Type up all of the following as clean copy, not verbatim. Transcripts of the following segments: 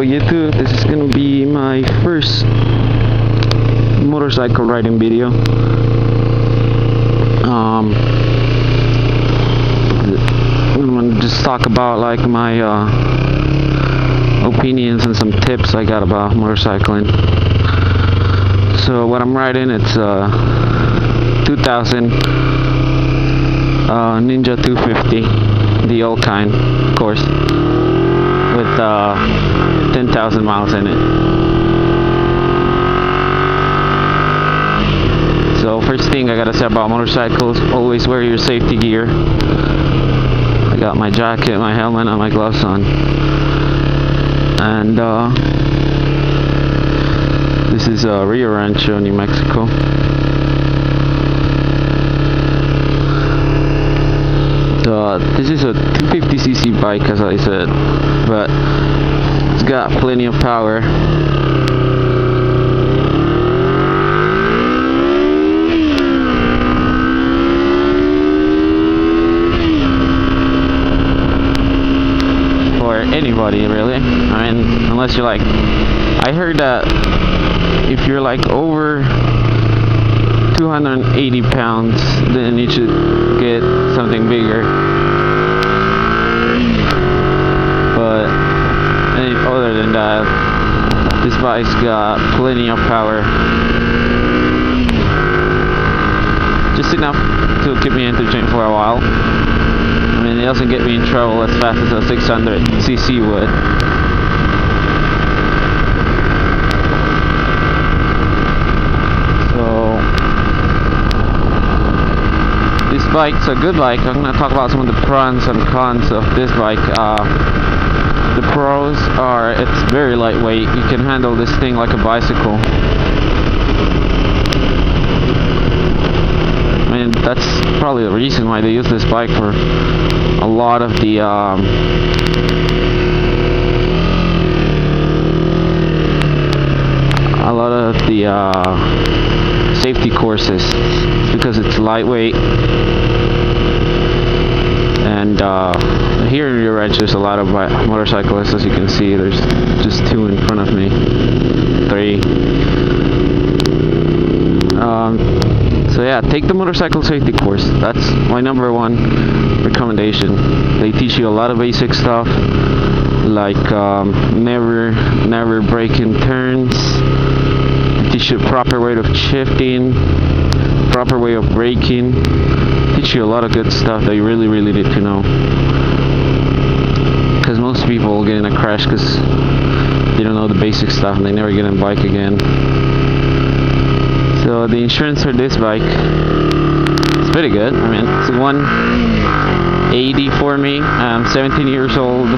Hello YouTube, this is gonna be my first motorcycle riding video. I'm gonna just talk about like my opinions and some tips I got about motorcycling. So what I'm riding, it's 2000 Ninja 250, the old kind, of course, with 10,000 miles in it. So first thing I gotta say about motorcycles, always wear your safety gear. I got my jacket, my helmet, and my gloves on. And this is Rio Rancho, New Mexico. This is a 250cc bike, as I said, but it's got plenty of power. For anybody, really. I mean, unless you're like, I heard that if you're like over 280 pounds, then you should get something bigger. But other than that, this bike's got plenty of power, just enough to keep me entertained for a while. I mean, it doesn't get me in trouble as fast as a 600cc would. This bike's a good bike. I'm going to talk about some of the pros and cons of this bike. The pros are it's very lightweight. You can handle this thing like a bicycle. I mean, that's probably the reason why they use this bike for a lot of the safety courses, because it's lightweight. And here in Rio Rancho, there's a lot of motorcyclists, as you can see. There's just two in front of me, three. So yeah, take the motorcycle safety course. That's my number one recommendation. They teach you a lot of basic stuff, like never brake in turns. They teach you a proper way of shifting, proper way of braking. Teach you a lot of good stuff that you really need to know, because most people get in a crash because they don't know the basic stuff and they never get on a bike again. So the insurance for this bike is pretty good. I mean, it's $180 for me. I'm 17 years old,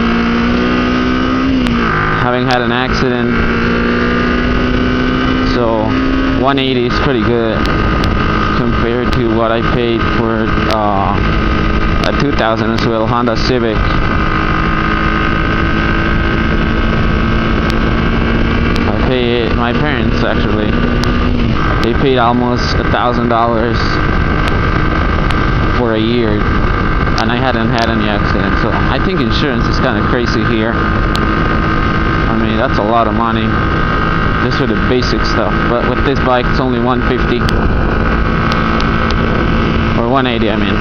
having had an accident, so $180 is pretty good compared to what I paid for a 2000 as well, Honda Civic. I paid, my parents actually, they paid almost $1,000 for a year, and I hadn't had any accidents. So I think insurance is kind of crazy here. I mean, that's a lot of money just for the basic stuff. But with this bike, it's only $150. Or 180, I mean.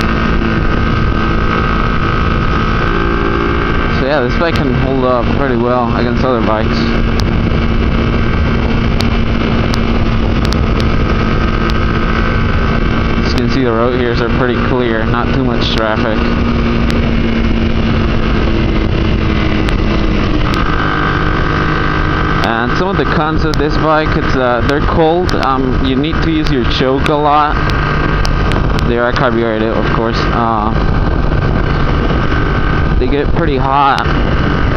So yeah, this bike can hold up pretty well against other bikes. As you can see, the road here are pretty clear, not too much traffic. And some of the cons of this bike, it's they're cold. You need to use your choke a lot. They are carbureted, of course. They get pretty hot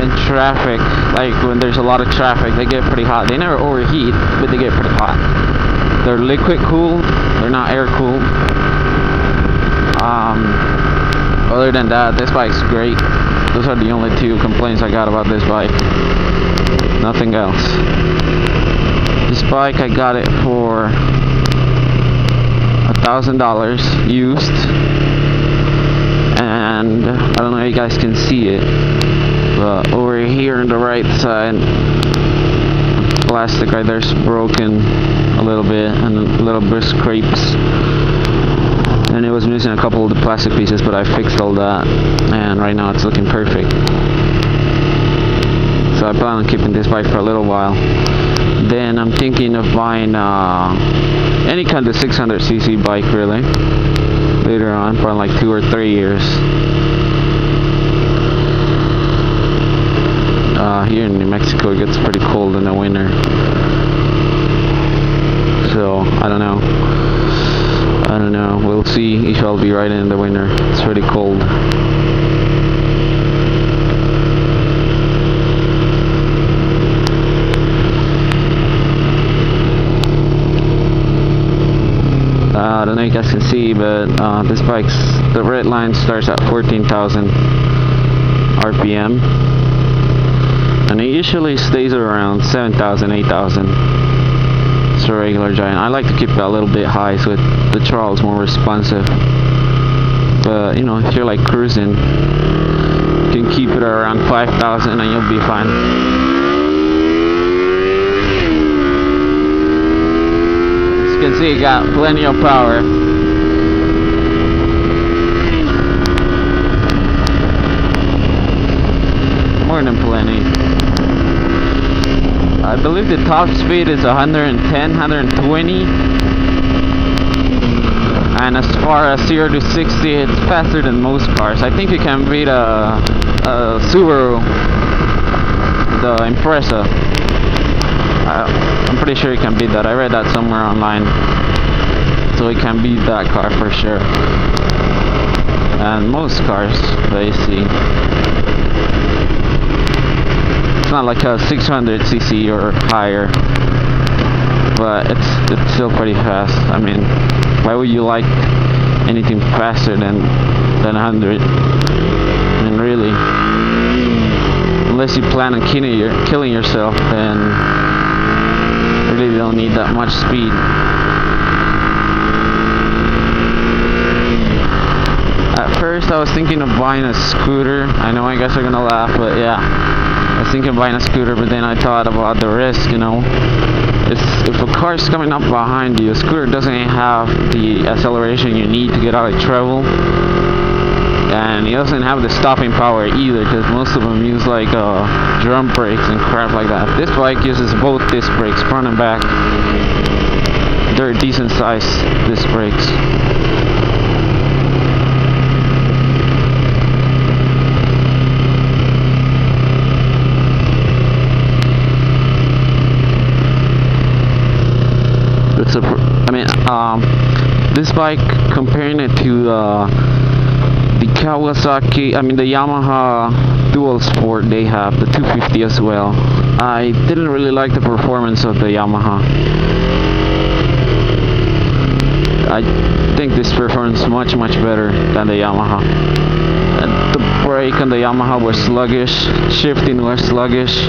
in traffic. Like when there's a lot of traffic, they get pretty hot. They never overheat, but they get pretty hot. They're liquid cooled. They're not air cooled. Other than that, this bike's great. Those are the only two complaints I got about this bike. Nothing else. This bike, I got it for $1,000 used, and I don't know if you guys can see it, Over here on the right side, plastic right there's broken a little bit and a little bit of scrapes, and it was missing a couple of the plastic pieces, but I fixed all that and right now it's looking perfect. So I plan on keeping this bike for a little while. Then I'm thinking of buying any kind of 600cc bike really later on, for like 2 or 3 years. Here in New Mexico it gets pretty cold in the winter, so I don't know, we'll see if I'll be riding in the winter. It's pretty cold. I don't know if you guys can see, but this bike's, the red line starts at 14,000 RPM. And it usually stays around 7,000, 8,000. It's a regular giant. I like to keep it a little bit high so the throttle is more responsive. But you know, if you're like cruising, you can keep it around 5,000 and you'll be fine. As you can see, it got plenty of power. More than plenty. I believe the top speed is 110, 120, and as far as 0 to 60 it's faster than most cars. I think you can beat a Subaru, the Impreza. I'm pretty sure you can beat that. I read that somewhere online, so you can beat that car for sure, and most cars that you see. It's not like a 600cc or higher, but it's still pretty fast. I mean, why would you like anything faster than 100? I mean, really, unless you plan on killing yourself, then you really don't need that much speed. At first I was thinking of buying a scooter. I know you guys are gonna laugh, but yeah, I was thinking of buying a scooter, but then I thought about the risk, you know. If a car's coming up behind you, a scooter doesn't have the acceleration you need to get out of trouble, and it doesn't have the stopping power either, because most of them use like drum brakes and crap like that. This bike uses both disc brakes, front and back. They're decent sized disc brakes. This bike, comparing it to the Kawasaki, the Yamaha Dual Sport they have, the 250 as well, I didn't really like the performance of the Yamaha. I think this performs much better than the Yamaha. And the brake on the Yamaha was sluggish, shifting was sluggish.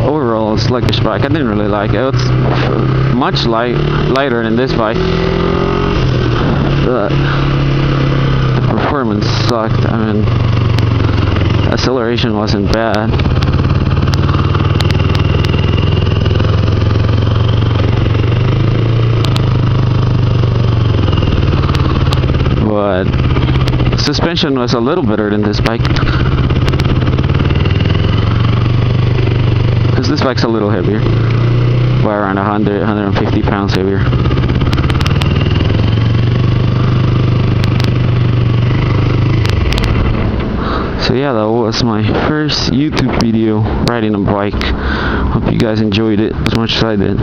Overall sluggish bike. I didn't really like it. It's much lighter than this bike, but the performance sucked. I mean, acceleration wasn't bad. But suspension was a little better than this bike. This bike's a little heavier, by around 150 pounds heavier. So yeah, that was my first YouTube video riding a bike. Hope you guys enjoyed it as much as I did.